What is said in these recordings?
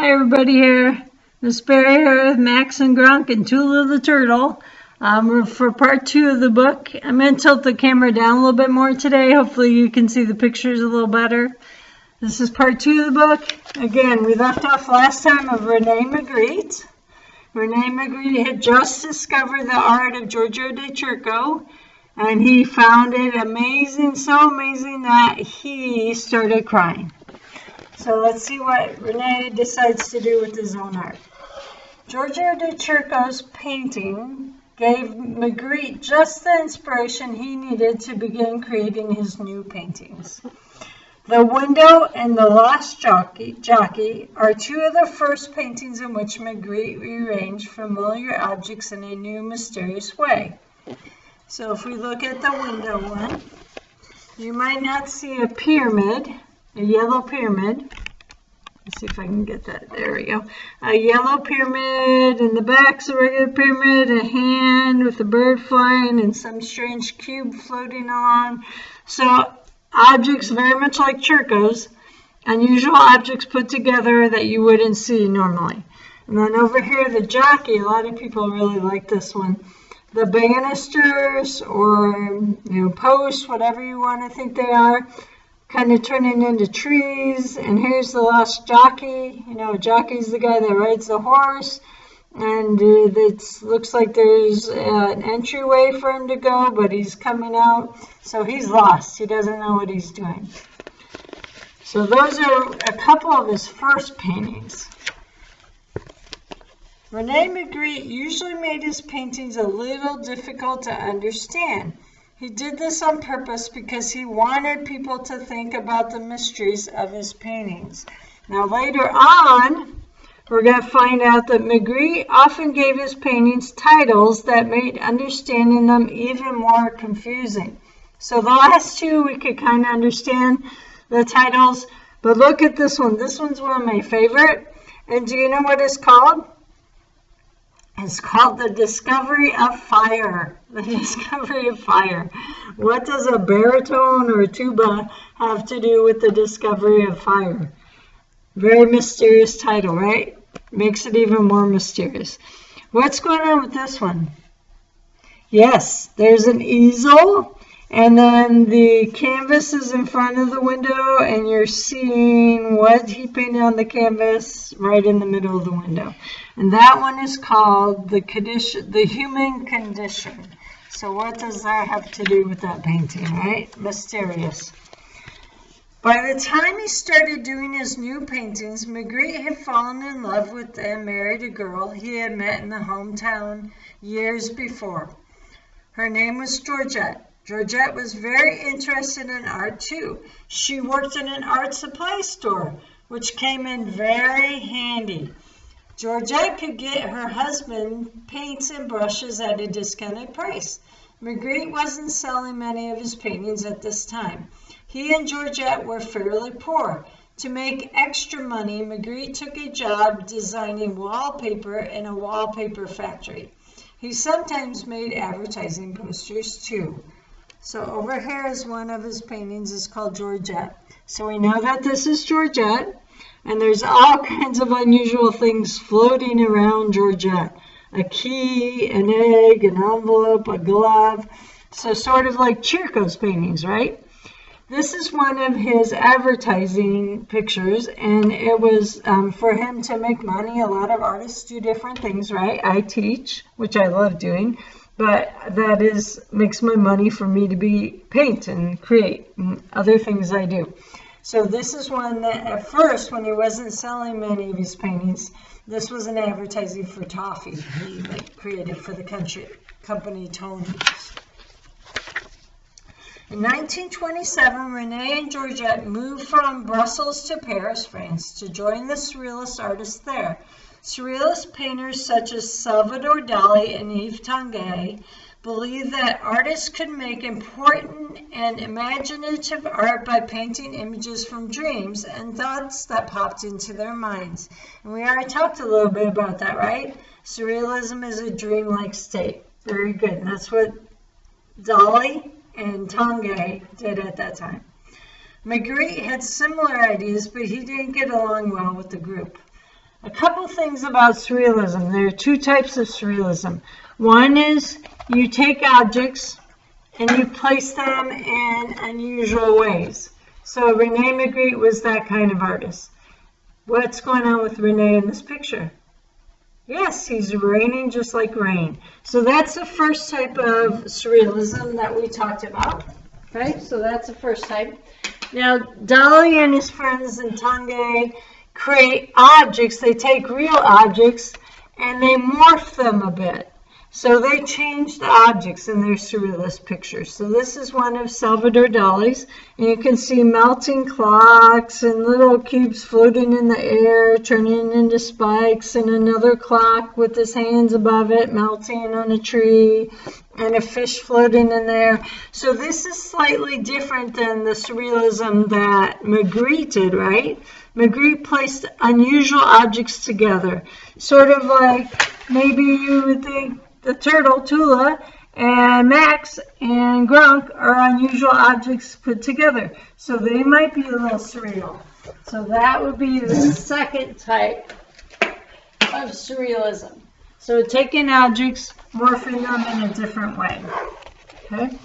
Hi everybody here. Miss Barry here with Max and Gronk and Tula the turtle. We're for part 2 of the book. I'm going to tilt the camera down a little bit more today. Hopefully you can see the pictures a little better. This is part 2 of the book. Again, we left off last time of Rene Magritte. Rene Magritte had just discovered the art of Giorgio de Chirico, and he found it amazing, so amazing that he started crying. So let's see what Rene decides to do with his own art. Giorgio de Chirico's painting gave Magritte just the inspiration he needed to begin creating his new paintings. The Window and the Lost Jockey are two of the first paintings in which Magritte rearranged familiar objects in a new, mysterious way. So if we look at the window one, you might not see a pyramid, a yellow pyramid. Let's see if I can get that. There we go. A yellow pyramid, and the back's a regular pyramid, a hand with a bird flying, and some strange cube floating on. So objects very much like Chirico's, unusual objects put together that you wouldn't see normally. And then over here, the jockey, a lot of people really like this one. The banisters or posts, whatever you want to think they are, kind of turning into trees. And here's the lost jockey. A jockey's the guy that rides the horse, and it looks like there's an entryway for him to go, but he's coming out, so he's lost. He doesn't know what he's doing. So those are a couple of his first paintings. Rene Magritte usually made his paintings a little difficult to understand. He did this on purpose because he wanted people to think about the mysteries of his paintings. Now later on, we're going to find out that Magritte often gave his paintings titles that made understanding them even more confusing. So the last two we could kind of understand the titles, but look at this one. This one's one of my favorite. And do you know what it's called? It's called The Discovery of Fire. The Discovery of Fire. What does a baritone or a tuba have to do with the discovery of fire? Very mysterious title, right? Makes it even more mysterious. What's going on with this one? Yes, there's an easel, and then the canvas is in front of the window, and you're seeing what he painted on the canvas right in the middle of the window. And that one is called the Human Condition. So what does that have to do with that painting, right? Mysterious. By the time he started doing his new paintings, Magritte had fallen in love with and married a girl he had met in the hometown years before. Her name was Georgette. Georgette was very interested in art too. She worked in an art supply store, which came in very handy. Georgette could get her husband paints and brushes at a discounted price. Magritte wasn't selling many of his paintings at this time. He and Georgette were fairly poor. To make extra money, Magritte took a job designing wallpaper in a wallpaper factory. He sometimes made advertising posters too. So over here is one of his paintings. It's called Georgette. So we know that this is Georgette. And there's all kinds of unusual things floating around Georgette. A key, an egg, an envelope, a glove. So sort of like Chirico's paintings, right? This is one of his advertising pictures, and it was for him to make money. A lot of artists do different things, right? I teach, which I love doing, but that makes my money for me to paint and create and other things I do. So this is one that at first, when he wasn't selling many of his paintings, this was an advertising for toffee he created for the company Tony's. In 1927, Rene and Georgette moved from Brussels to Paris, France, to join the Surrealist artists there. Surrealist painters such as Salvador Dali and Yves Tanguy believed that artists could make important and imaginative art by painting images from dreams and thoughts that popped into their minds. And we already talked a little bit about that, right? Surrealism is a dreamlike state. Very good. And that's what Dali and Tanguy did at that time. Magritte had similar ideas, but he didn't get along well with the group. A couple things about surrealism. There are two types of surrealism. One is you take objects and you place them in unusual ways. So Rene Magritte was that kind of artist. What's going on with Rene in this picture? Yes, he's raining just like rain. So that's the first type of surrealism that we talked about. Okay, so that's the first type. Now, Dali and his friends in Tanguay create objects. They take real objects and they morph them a bit. So they change the objects in their surrealist pictures. So this is one of Salvador Dali's, and you can see melting clocks and little cubes floating in the air, turning into spikes, and another clock with his hands above it, melting on a tree, and a fish floating in there. So this is slightly different than the surrealism that Magritte did, right? Magritte placed unusual objects together, sort of like maybe you would think the turtle, Tula, and Max and Gronk are unusual objects put together. So they might be a little surreal. So that would be the second type of surrealism. So taking objects, morphing them in a different way. Okay.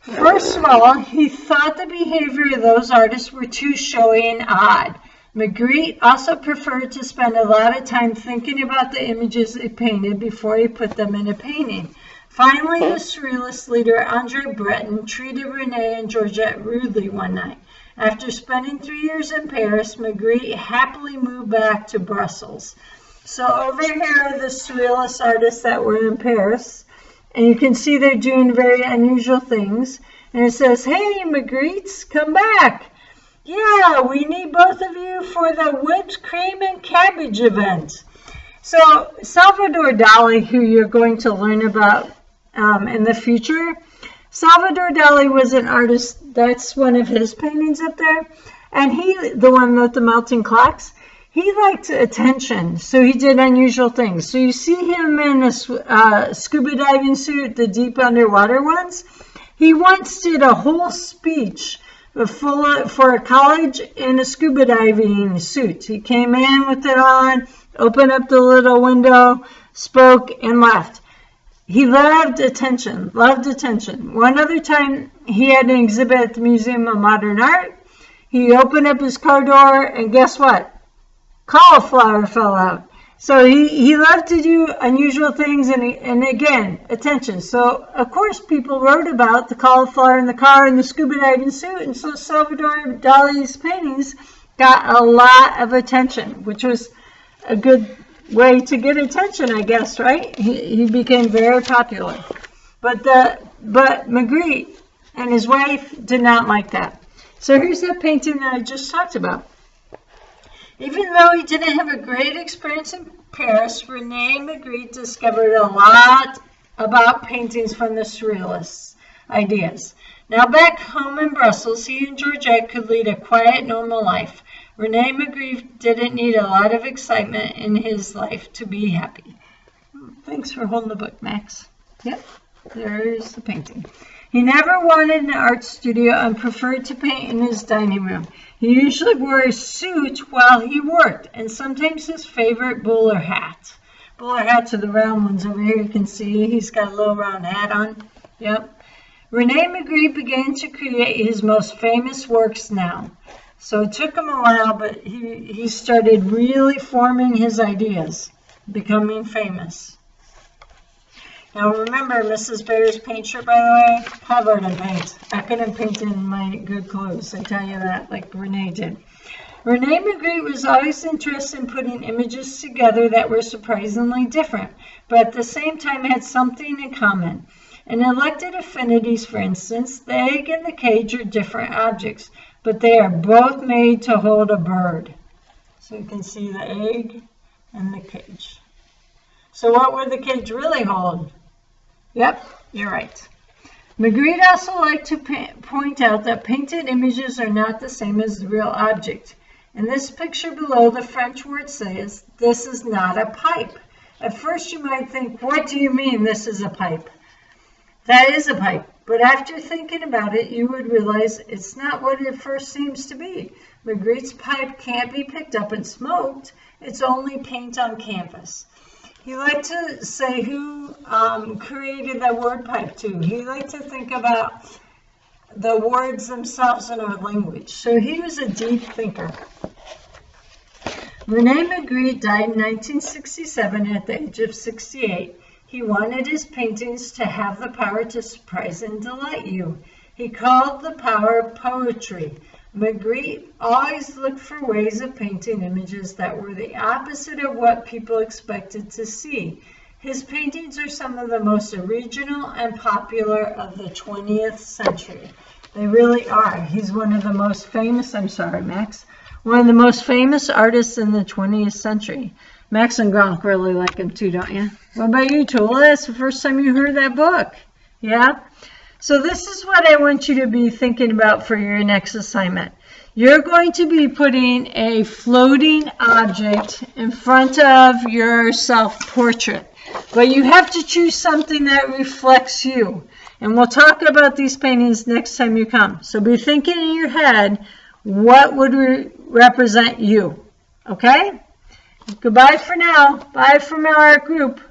First of all, he thought the behavior of those artists were too showy and odd. Magritte also preferred to spend a lot of time thinking about the images he painted before he put them in a painting. Finally, the surrealist leader Andre Breton treated Rene and Georgette rudely one night. After spending 3 years in Paris, Magritte happily moved back to Brussels. So over here are the surrealist artists that were in Paris, and you can see they're doing very unusual things. And it says, "Hey, Magrittes, come back. Yeah, we need both of you for the whipped cream and cabbage event." So Salvador Dali, who you're going to learn about in the future, Salvador Dali was an artist. That's one of his paintings up there. And the one with the melting clocks, he liked attention. So he did unusual things. So you see him in a scuba diving suit, the deep underwater ones. He once did a whole speech for a college in a scuba diving suit. He came in with it on, opened up the little window, spoke, and left. He loved attention, loved attention. One other time, he had an exhibit at the Museum of Modern Art. He opened up his car door, and guess what? Cauliflower fell out. So he loved to do unusual things, and again, attention. So, of course, people wrote about the cauliflower in the car and the scuba diving suit, and so Salvador Dali's paintings got a lot of attention, which was a good way to get attention, I guess, right? He became very popular. But Magritte and his wife did not like that. So here's that painting that I just talked about. Even though he didn't have a great experience in Paris, Rene Magritte discovered a lot about paintings from the Surrealists' ideas. Now back home in Brussels, he and Georgette could lead a quiet, normal life. Rene Magritte didn't need a lot of excitement in his life to be happy. Thanks for holding the book, Max. Yep, there's the painting. He never wanted an art studio and preferred to paint in his dining room. He usually wore a suit while he worked, and sometimes his favorite bowler hat. Bowler hats are the round ones over here. You can see he's got a little round hat on. Yep. Rene Magritte began to create his most famous works now. So it took him a while, but he started really forming his ideas, becoming famous. Now remember, Mrs. Bear's paint shirt, by the way, covered in paint. I couldn't paint in my good clothes, I tell you that, like Rene did. Rene Magritte was always interested in putting images together that were surprisingly different, but at the same time had something in common. In elected affinities, for instance, the egg and the cage are different objects, but they are both made to hold a bird. So you can see the egg and the cage. So what would the cage really hold? Yep, you're right. Magritte also liked to point out that painted images are not the same as the real object. In this picture below, the French word says, "This is not a pipe." At first you might think, what do you mean this is a pipe? That is a pipe, but after thinking about it, you would realize it's not what it first seems to be. Magritte's pipe can't be picked up and smoked. It's only paint on canvas. He liked to say who created the word pipe too. He liked to think about the words themselves in our language. So he was a deep thinker. Rene Magritte died in 1967 at the age of 68. He wanted his paintings to have the power to surprise and delight you. He called the power poetry. Magritte always looked for ways of painting images that were the opposite of what people expected to see. His paintings are some of the most original and popular of the 20th century. They really are. He's one of the most famous, one of the most famous artists in the 20th century. Max and Gronk really like him too, don't you? What about you, Tula? That's the first time you heard that book. Yeah? So this is what I want you to be thinking about for your next assignment. You're going to be putting a floating object in front of your self-portrait. But you have to choose something that reflects you. And we'll talk about these paintings next time you come. So be thinking in your head, what would represent you? Okay? Goodbye for now. Bye from our group.